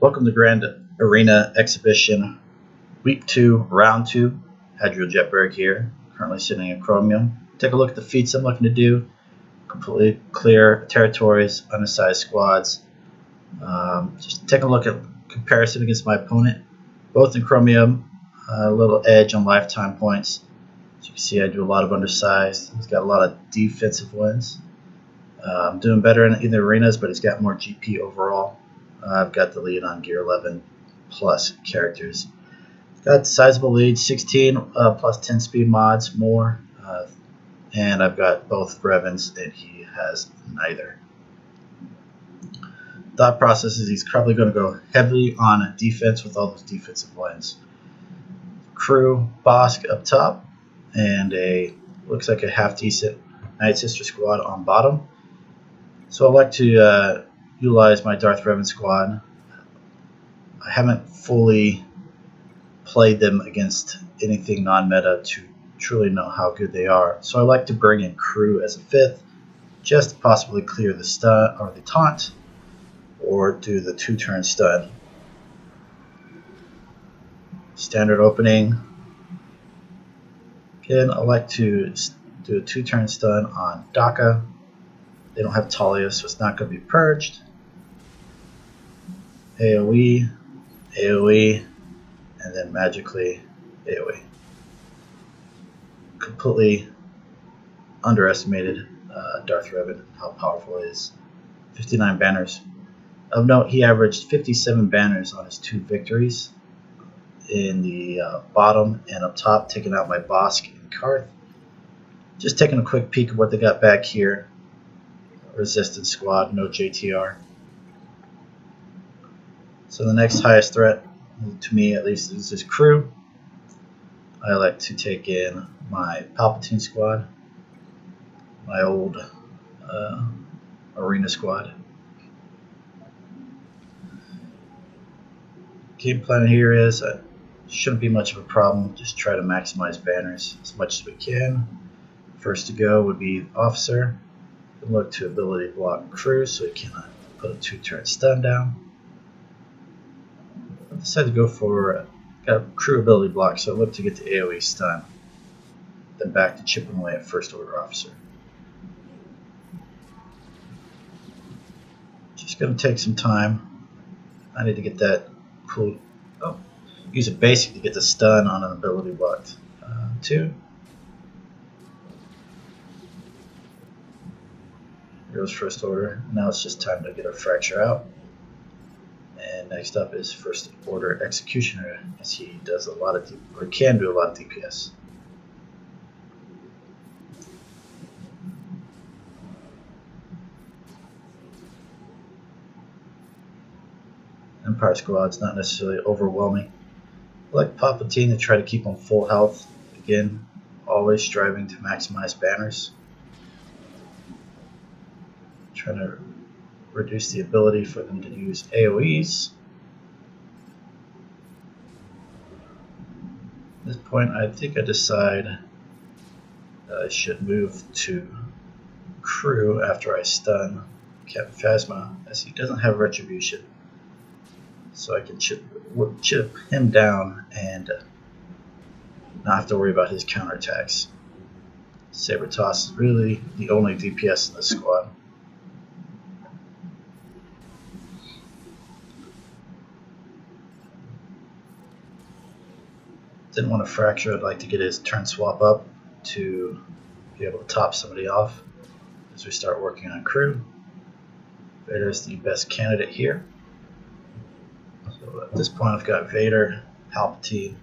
Welcome to Grand Arena Exhibition, Week 2, Round 2. Hadriel Jetberg here, currently sitting at Chromium. Take a look at the feats I'm looking to do. Completely clear territories, undersized squads. Just take a look at comparison against my opponent. Both in Chromium, a little edge on lifetime points. As you can see, I do a lot of undersized. He's got a lot of defensive wins. I'm doing better in the arenas, but he's got more GP overall. I've got the lead on Gear 11 plus characters. Got sizable lead, 16 plus 10 speed mods more, and I've got both Revans, and he has neither. Thought process is he's probably going to go heavily on defense with all those defensive wins. Crew Bosk up top, and looks like a half decent Night Sister squad on bottom. So I like to utilize my Darth Revan squad. I haven't fully played them against anything non-meta to truly know how good they are. So I like to bring in Crew as a fifth, just to possibly clear the stun or the taunt, or do the 2-turn stun. Standard opening. Again, I like to do a 2-turn stun on Daka. They don't have Talia, so it's not going to be purged. AoE, AoE, and then magically AoE. Completely underestimated Darth Revan, how powerful he is. 59 banners. Of note, he averaged 57 banners on his 2 victories. In the bottom and up top, taking out my Bosk and Karth. Just taking a quick peek at what they got back here. Resistance squad, no JTR. So the next highest threat, to me at least, is this Crew. I like to take in my Palpatine squad, my old arena squad. Game plan here is shouldn't be much of a problem. Just try to maximize banners as much as we can. First to go would be Officer. Look to ability block Crew so he cannot put a 2-turn stun down. I decided to go for got a Crew ability block, so I look to get the AoE stun. Then back to chipping away at First Order Officer. Just going to take some time. I need to get that cool. Oh, use a basic to get the stun on an ability blocked 2. Here goes First Order. Now it's just time to get our Fracture out. And next up is First Order Executioner, as he does a lot of or can do a lot of DPS. Empire Squad's not necessarily overwhelming. I like Palpatine to try to keep on full health. Again, always striving to maximize banners. Trying to reduce the ability for them to use AoEs. At this point, I think I decide that I should move to Crew after I stun Captain Phasma, as he doesn't have Retribution. So I can chip him down and not have to worry about his counterattacks. Saber Toss is really the only DPS in this squad. Didn't want to Fracture. I'd like to get his turn swap up to be able to top somebody off as we start working on Crew. Vader is the best candidate here. So at this point, I've got Vader, Palpatine,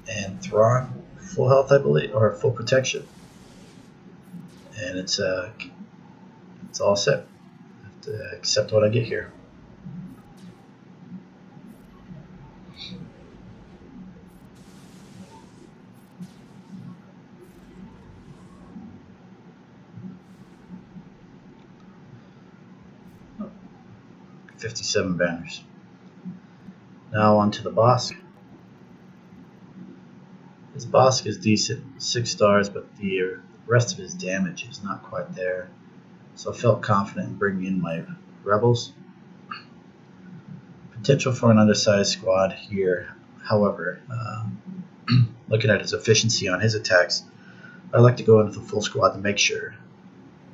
and Thrawn. Full health, I believe, or full protection. And it's all set. I have to accept what I get here. Oh, 57 banners. Now on to the Bosk. His Bosk is decent, 6 stars, but the rest of his damage is not quite there. So I felt confident in bringing in my Rebels. Potential for an undersized squad here. However, looking at his efficiency on his attacks, I like to go into the full squad to make sure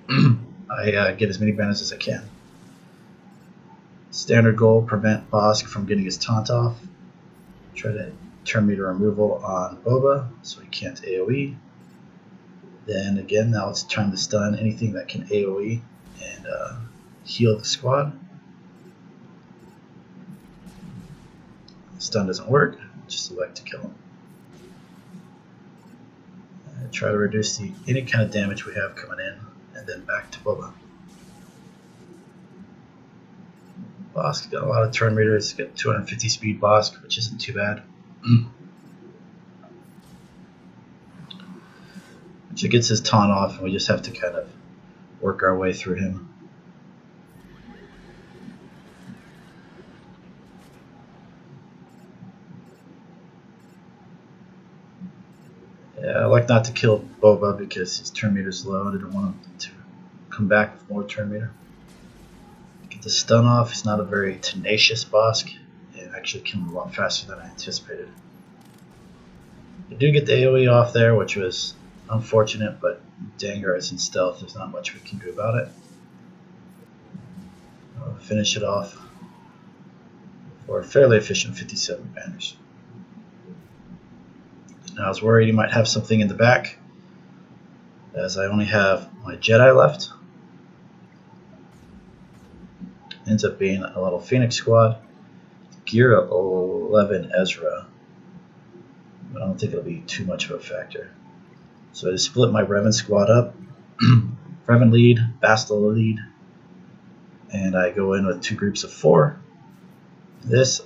I get as many banners as I can. Standard goal, prevent Bosk from getting his taunt off. Try to turn meter removal on Boba so he can't AoE. Then again, now it's time to stun anything that can AoE and heal the squad. Stun doesn't work, just select to kill him. Try to reduce any kind of damage we have coming in, and then back to Boba. Bosk got a lot of turn meters. He's got 250 speed Bosk, which isn't too bad. Which gets his taunt off, and we just have to kind of work our way through him. Yeah, I like not to kill Boba because his turn meter is low. I didn't want him to come back with more turn meter. Get the stun off. He's not a very tenacious Bosk. It actually killed him a lot faster than I anticipated. I do get the AoE off there, which was unfortunate, but Dengar is in stealth. There's not much we can do about it. I'll finish it off for a fairly efficient 57 banners. Now I was worried he might have something in the back, as I only have my Jedi left. Ends up being a little Phoenix squad. Gear up 11 Ezra, but I don't think it'll be too much of a factor. So I split my Revan squad up. Revan lead, Bastila lead, and I go in with 2 groups of 4. This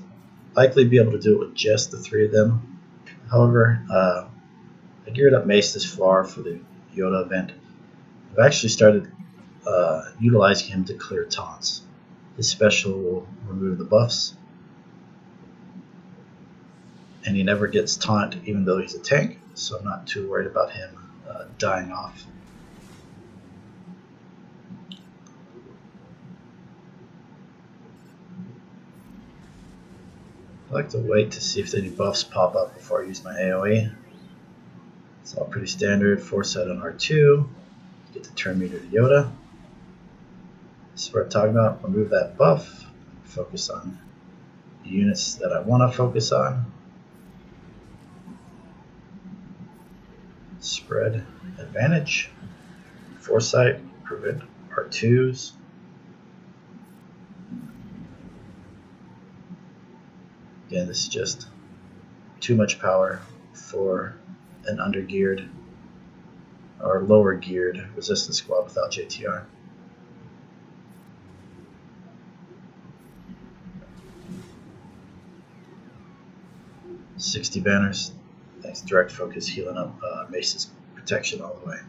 likely be able to do it with just the 3 of them. However, I geared up Mace this far for the Yoda event. I've actually started utilizing him to clear taunts. His special will remove the buffs, and he never gets taunt even though he's a tank, so I'm not too worried about him dying off. I like to wait to see if any buffs pop up before I use my AoE. It's all pretty standard. Foresight on R2. Get the turn meter to Yoda. This is what I'm talking about. Remove that buff. Focus on the units that I want to focus on. Spread advantage. Foresight. Prevent R2s. Again, this is just too much power for an under-geared or lower-geared resistance squad without JTR. $60 banners. Thanks, direct focus, healing up Mace's protection all the way.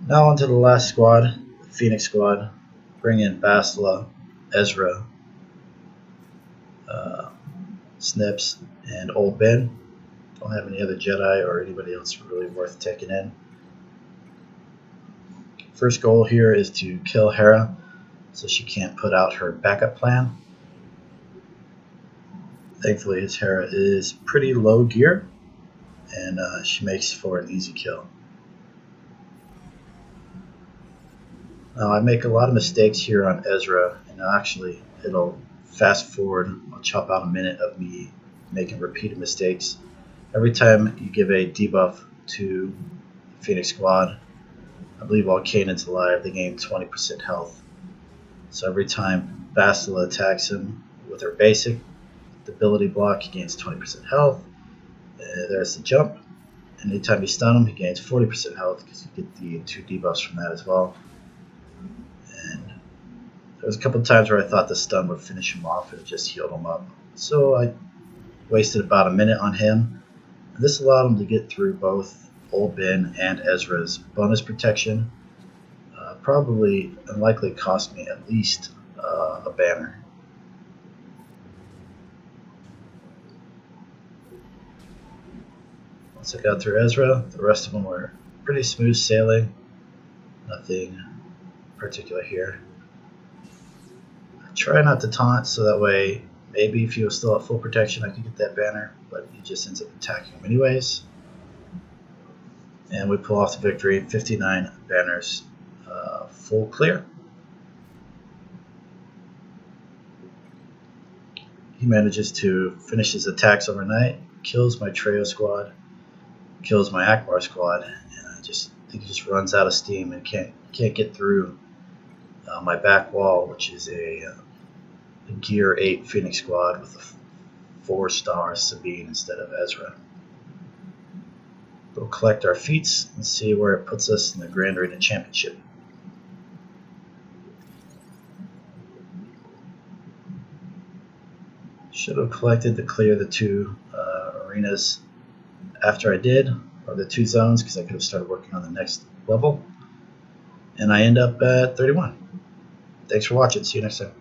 Now onto the last squad, the Phoenix squad. Bring in Bastila, Ezra, Snips, and Old Ben. Don't have any other Jedi or anybody else really worth taking in. First goal here is to kill Hera so she can't put out her backup plan. Thankfully his Hera is pretty low gear, and she makes for an easy kill. Now I make a lot of mistakes here on Ezra, and actually it'll fast forward. I'll chop out a minute of me making repeated mistakes. Every time you give a debuff to the Phoenix squad, I believe while Kanan's alive, they gain 20% health. So every time Bastila attacks him with her basic, the ability block, he gains 20% health. There's the jump. And anytime you stun him, he gains 40% health because you get the 2 debuffs from that as well. And there was a couple of times where I thought the stun would finish him off, and it just healed him up. So I wasted about a minute on him. And this allowed him to get through both Old Ben and Ezra's bonus protection. Probably and likely cost me at least a banner. Once I got through Ezra, the rest of them were pretty smooth sailing. Nothing particular here. Try not to taunt, so that way maybe if he was still at full protection I could get that banner, but he just ends up attacking him anyways. And we pull off the victory. 59 banners, full clear. He manages to finish his attacks overnight, kills my Treo squad, kills my Akbar squad, and I think he just runs out of steam and can't get through my back wall, which is a Gear 8 Phoenix squad with a 4-star Sabine instead of Ezra. We'll collect our feats and see where it puts us in the Grand Arena Championship. Should have collected to clear the 2 arenas after I did, or the 2 zones, because I could have started working on the next level. And I end up at 31. Thanks for watching. See you next time.